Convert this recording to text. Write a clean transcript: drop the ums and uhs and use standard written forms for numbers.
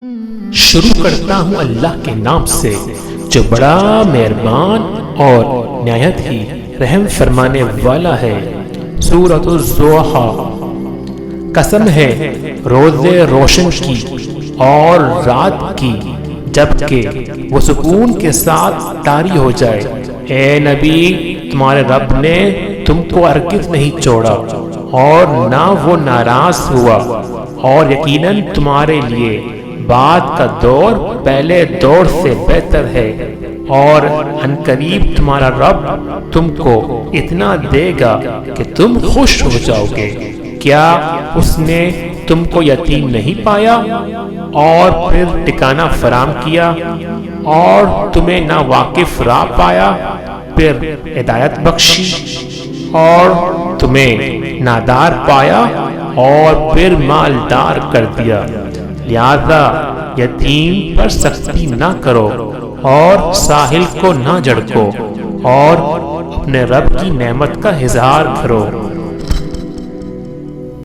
شروع کرتا ہوں اللہ کے نام سے جو بڑا مہربان اور نہایت ہی رحم فرمانے والا ہے۔ سورۃ الضحیٰ۔ قسم ہے روز روشن کی اور رات کی جبکہ وہ سکون کے ساتھ طاری ہو جائے۔ اے نبی، تمہارے رب نے تم کو ہرگز نہیں چھوڑا اور نہ وہ ناراض ہوا، اور یقیناً تمہارے لیے بعد کا دور پہلے دور سے بہتر ہے، اور عنقریب تمہارا رب تم کو اتنا دے گا کہ تم خوش ہو جاؤ گے۔ کیا اس نے تم کو یتیم نہیں پایا اور پھر ٹھکانہ فراہم کیا، اور تمہیں ناواقف راہ پایا، پھر ہدایت بخشی، اور تمہیں نادار پایا اور پھر مالدار کر دیا۔ لہذا یتیم پر سختی نہ کرو اور ساحل کو نہ جھڑکو، اور اپنے رب کی نعمت کا اظہار کرو۔